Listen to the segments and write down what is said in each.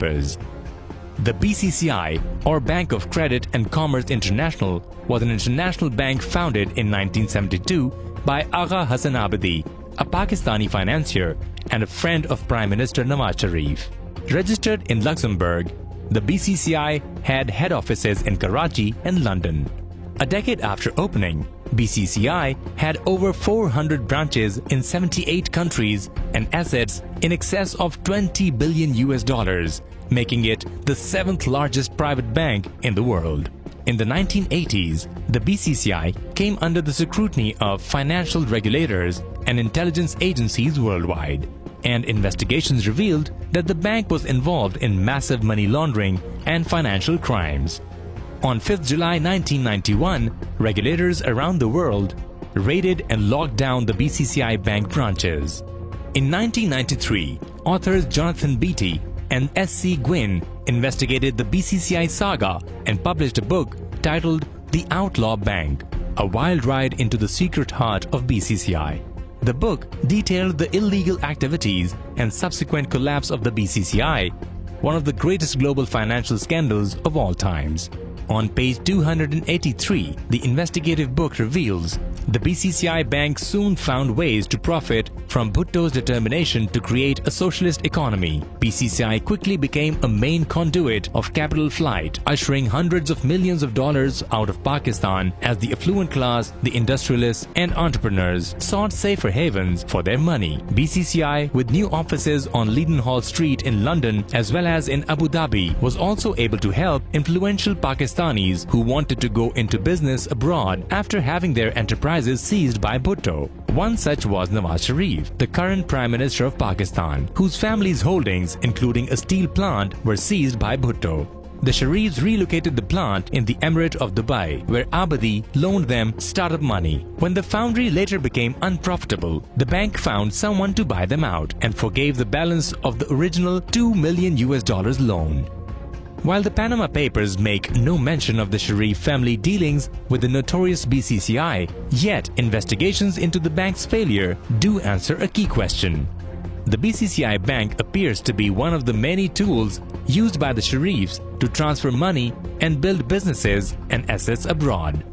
newspapers. The BCCI, or Bank of Credit and Commerce International, was an international bank founded in 1972 by Agha Hassan Abadi, a Pakistani financier and a friend of Prime Minister Nawaz Sharif. Registered in Luxembourg, the BCCI had head offices in Karachi and London. A decade after opening, BCCI had over 400 branches in 78 countries and assets in excess of $20 billion, making it the 7th largest private bank in the world. In the 1980s, the BCCI came under the scrutiny of financial regulators and intelligence agencies worldwide, and investigations revealed that the bank was involved in massive money laundering and financial crimes. On 5th July 1991, regulators around the world raided and locked down the BCCI bank branches. In 1993, authors Jonathan Beatty and S.C. Gwynne investigated the BCCI saga and published a book titled The Outlaw Bank, a wild ride into the secret heart of BCCI. The book detailed the illegal activities and subsequent collapse of the BCCI, one of the greatest global financial scandals of all times. On page 283, the investigative book reveals the BCCI bank soon found ways to profit from Bhutto's determination to create a socialist economy. BCCI quickly became a main conduit of capital flight, ushering hundreds of millions of dollars out of Pakistan as the affluent class, the industrialists and entrepreneurs sought safer havens for their money. BCCI, with new offices on Leadenhall Street in London as well as in Abu Dhabi, was also able to help influential Pakistanis who wanted to go into business abroad after having their enterprises seized by Bhutto. One such was Nawaz Sharif, the current Prime Minister of Pakistan, whose family's holdings, including a steel plant, were seized by Bhutto. The Sharifs relocated the plant in the Emirate of Dubai, where Abadi loaned them startup money. When the foundry later became unprofitable, the bank found someone to buy them out and forgave the balance of the original $2 million loan. While the Panama Papers make no mention of the Sharif family dealings with the notorious BCCI, yet investigations into the bank's failure do answer a key question. The BCCI bank appears to be one of the many tools used by the Sharifs to transfer money and build businesses and assets abroad.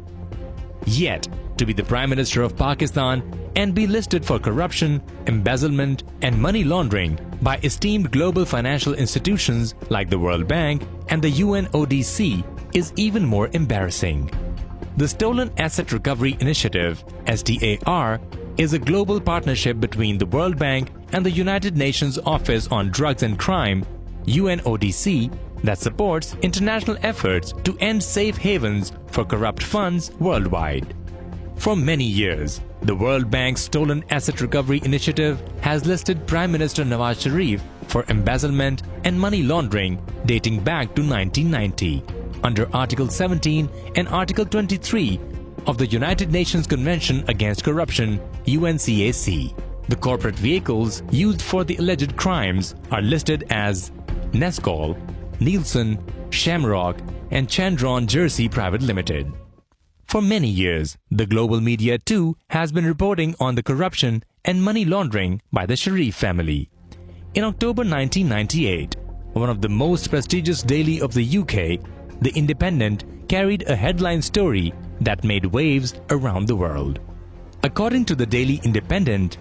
Yet, to be the Prime Minister of Pakistan and be listed for corruption, embezzlement and money laundering by esteemed global financial institutions like the World Bank and the UNODC is even more embarrassing. The Stolen Asset Recovery Initiative (SDAR) is a global partnership between the World Bank and the United Nations Office on Drugs and Crime (UNODC) that supports international efforts to end safe havens for corrupt funds worldwide. For many years, the World Bank's Stolen Asset Recovery Initiative has listed Prime Minister Nawaz Sharif for embezzlement and money laundering dating back to 1990 under Article 17 and Article 23 of the United Nations Convention Against Corruption (UNCAC). The corporate vehicles used for the alleged crimes are listed as Nescol, Nielsen, Shamrock and Chandron Jersey Private Limited. For many years, the global media too has been reporting on the corruption and money laundering by the Sharif family. In October 1998, one of the most prestigious daily of the UK, The Independent, carried a headline story that made waves around the world. According to the Daily Independent,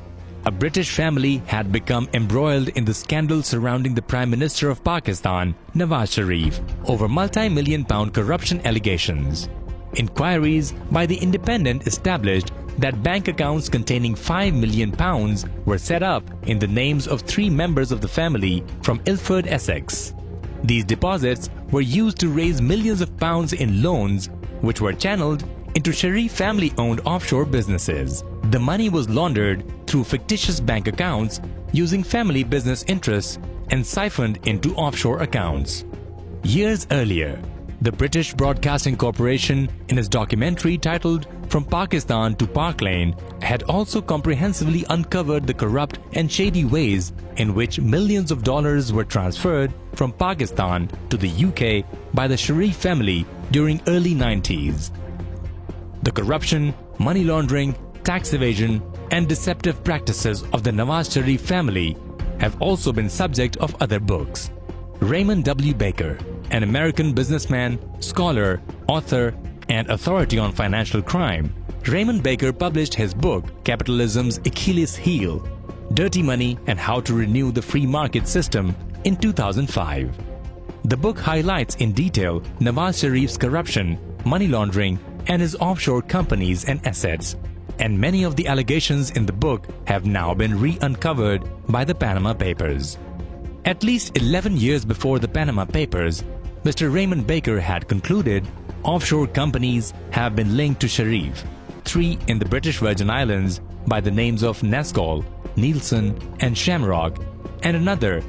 a British family had become embroiled in the scandal surrounding the Prime Minister of Pakistan, Nawaz Sharif, over multi-million-pound corruption allegations. Inquiries by The Independent established that bank accounts containing £5 million were set up in the names of 3 members of the family from Ilford, Essex. These deposits were used to raise millions of pounds in loans, which were channeled into Sharif family-owned offshore businesses. The money was laundered through fictitious bank accounts using family business interests and siphoned into offshore accounts. Years earlier, the British Broadcasting Corporation, in its documentary titled From Pakistan to Park Lane, had also comprehensively uncovered the corrupt and shady ways in which millions of dollars were transferred from Pakistan to the UK by the Sharif family during early 90s. The corruption, money laundering, tax evasion and deceptive practices of the Nawaz Sharif family have also been subject of other books. Raymond W. Baker, an American businessman, scholar, author, and authority on financial crime. Raymond Baker published his book, Capitalism's Achilles Heel, Dirty Money and How to Renew the Free Market System, in 2005. The book highlights in detail Nawaz Sharif's corruption, money laundering, and his offshore companies and assets. And many of the allegations in the book have now been re-uncovered by the Panama Papers. At least 11 years before the Panama Papers, Mr. Raymond Baker had concluded offshore companies have been linked to Sharif, 3 in the British Virgin Islands by the names of Nescol, Nielsen, and Shamrock, and another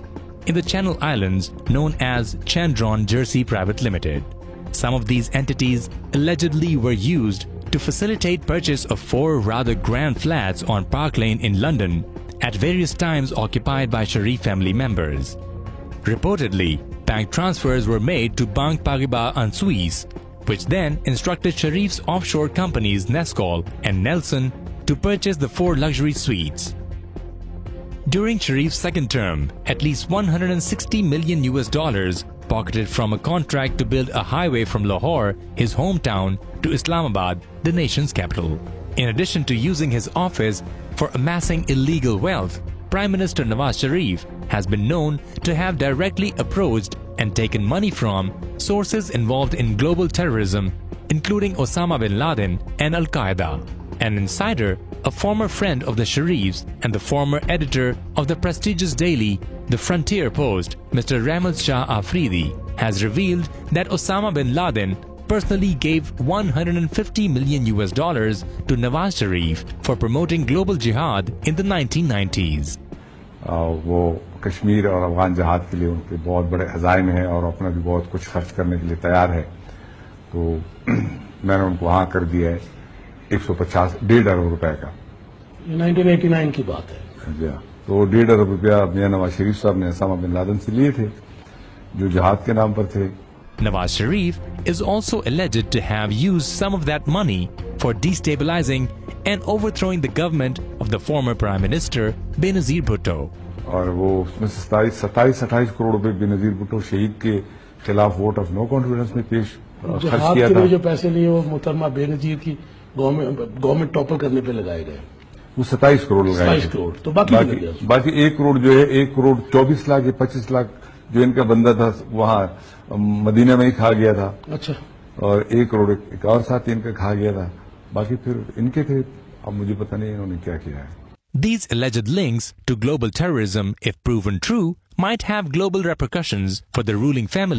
in the Channel Islands known as Chandron Jersey Private Limited. Some of these entities allegedly were used to facilitate purchase of 4 rather grand flats on Park Lane in London, at various times occupied by Sharif family members. Reportedly, bank transfers were made to Banque Paribas en Suisse, which then instructed Sharif's offshore companies Nescol and Nelson to purchase the 4 luxury suites. During Sharif's second term, at least $160 million pocketed from a contract to build a highway from Lahore, his hometown, to Islamabad, the nation's capital. In addition to using his office for amassing illegal wealth, Prime Minister Nawaz Sharif has been known to have directly approached and taken money from sources involved in global terrorism, including Osama bin Laden and Al-Qaeda. An insider, a former friend of the Sharifs and the former editor of the prestigious daily The Frontier Post, Mr. Rahmat Shah Afridi, has revealed that Osama bin Laden personally gave $150 million to Nawaz Sharif for promoting global jihad in the 1990s. वो कश्मीर और अफगान जहाद के लिए उनके बहुत बड़े अज़ाइम हैं और अपना भी बहुत कुछ खर्च करने के लिए तैयार है, तो मैंने उनको वहाँ कर दिया है 150 अरब रुपए का। 1989 की बात है जी हाँ, तो 1.5 अरब रुपया मियां नवाज शरीफ साहब ने ओसामा बिन लादेन से लिए थे, जो जिहाद के नाम पर थे। Nawaz Sharif is also alleged to have used some of that money for destabilizing and overthrowing the government of the former Prime Minister Benazir Bhutto. और वो उसमें 27-28 करोड़ रुपए बेनजीर भुट्टो शहीद के खिलाफ वोट ऑफ नो कॉन्फिडेंस में खर्च किया था। जो पैसे लिए वो मोहतरमा बेनजीर की गवर्नमेंट टॉपल करने पे लगाए गए, वो 27 करोड़ लगाए थे। करोड़ तो बाकी 1 करोड़ जो है 1 करोड़ 24 लाख या 25 लाख जो इनका बंदा था वहाँ मदीना में ही खा गया था। अच्छा, और 1 करोड़ एक और साथी इनका खा गया था, बाकी फिर इनके थे। अब मुझे पता नहीं इन्होंने क्या किया है। These alleged links to global terrorism, if proven true, might have global repercussions for the ruling family